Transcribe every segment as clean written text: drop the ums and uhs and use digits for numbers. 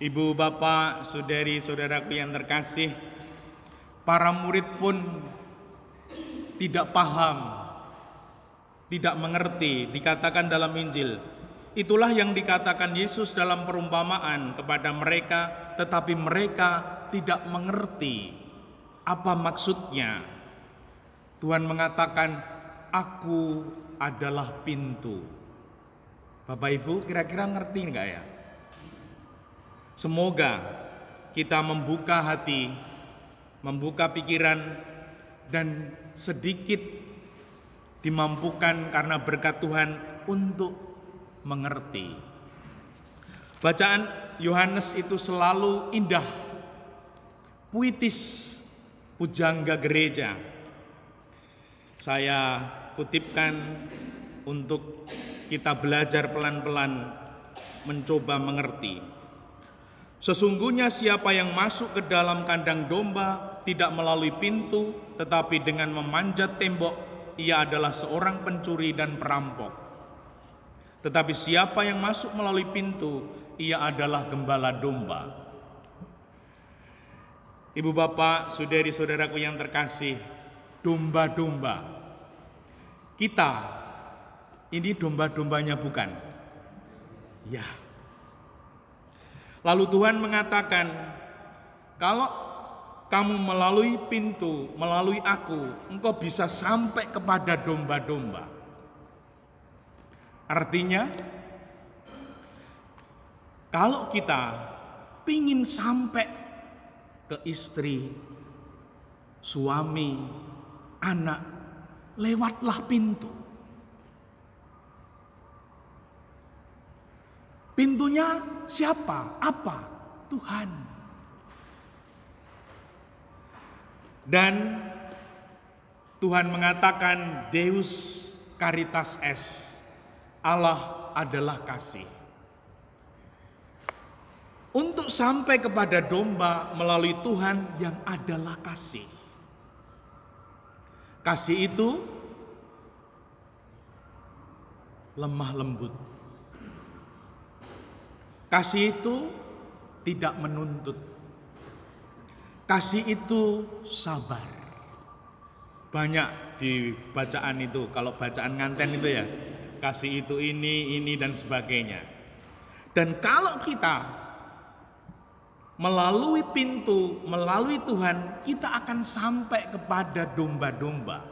Ibu, bapak, saudari, saudaraku yang terkasih, para murid pun tidak paham, tidak mengerti, dikatakan dalam Injil. Itulah yang dikatakan Yesus dalam perumpamaan kepada mereka, tetapi mereka tidak mengerti apa maksudnya. Tuhan mengatakan, "Aku adalah pintu." Bapak Ibu, kira-kira ngerti enggak ya? Semoga kita membuka hati, membuka pikiran, dan sedikit dimampukan karena berkat Tuhan untuk mengerti. Bacaan Yohanes itu selalu indah, puitis, pujangga gereja. Saya kutipkan untuk kita belajar pelan-pelan mencoba mengerti. Sesungguhnya siapa yang masuk ke dalam kandang domba tidak melalui pintu, tetapi dengan memanjat tembok, ia adalah seorang pencuri dan perampok. Tetapi siapa yang masuk melalui pintu, ia adalah gembala domba. Ibu, bapak, saudari-saudaraku yang terkasih, domba-domba. Kita, ini domba-dombanya bukan? Ya. Lalu Tuhan mengatakan, kalau kamu melalui pintu, melalui aku, engkau bisa sampai kepada domba-domba. Artinya, kalau kita ingin sampai ke istri, suami, anak, lewatlah pintu. Pintunya siapa? Apa? Tuhan. Dan Tuhan mengatakan Deus Caritas Est, Allah adalah kasih. Untuk sampai kepada domba melalui Tuhan yang adalah kasih. Kasih itu lemah lembut. Kasih itu tidak menuntut. Kasih itu sabar. Banyak di bacaan itu, kalau bacaan nganten itu ya, kasih itu ini dan sebagainya. Dan kalau kita melalui pintu, melalui Tuhan, kita akan sampai kepada domba-domba.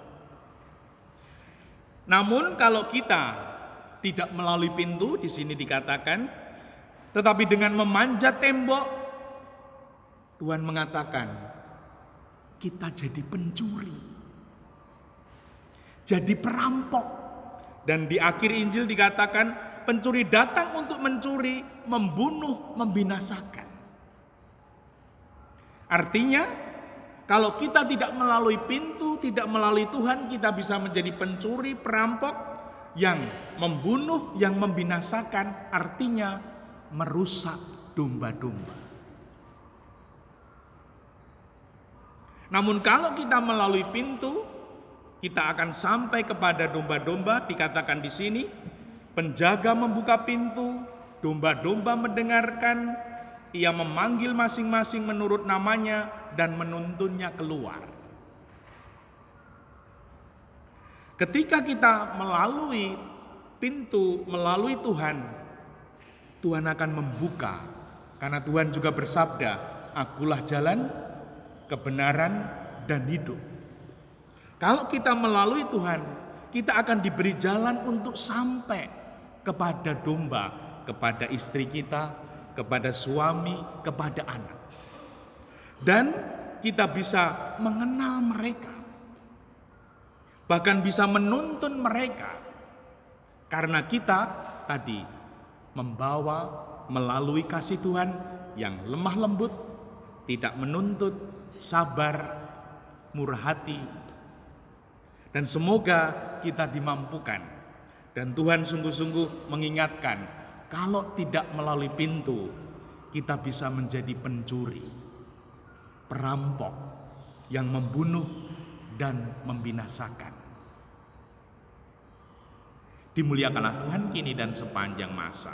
Namun kalau kita tidak melalui pintu, di sini dikatakan, tetapi dengan memanjat tembok, Tuhan mengatakan, kita jadi pencuri, jadi perampok. Dan di akhir Injil dikatakan, pencuri datang untuk mencuri, membunuh, membinasakan. Artinya, kalau kita tidak melalui pintu, tidak melalui Tuhan, kita bisa menjadi pencuri, perampok, yang membunuh, yang membinasakan, artinya merusak domba-domba. Namun kalau kita melalui pintu, kita akan sampai kepada domba-domba. Dikatakan di sini, penjaga membuka pintu, domba-domba mendengarkan, ia memanggil masing-masing menurut namanya dan menuntunnya keluar. Ketika kita melalui pintu, melalui Tuhan, Tuhan akan membuka, karena Tuhan juga bersabda, akulah jalan, kebenaran, dan hidup. Kalau kita melalui Tuhan, kita akan diberi jalan untuk sampai kepada domba, kepada istri kita, kepada suami, kepada anak. Dan kita bisa mengenal mereka, bahkan bisa menuntun mereka, karena kita tadi membawa melalui kasih Tuhan yang lemah lembut, tidak menuntut, sabar, murah hati. Dan semoga kita dimampukan. Dan Tuhan sungguh-sungguh mengingatkan, kalau tidak melalui pintu, kita bisa menjadi pencuri, perampok, yang membunuh dan membinasakan. Dimuliakanlah Tuhan kini dan sepanjang masa.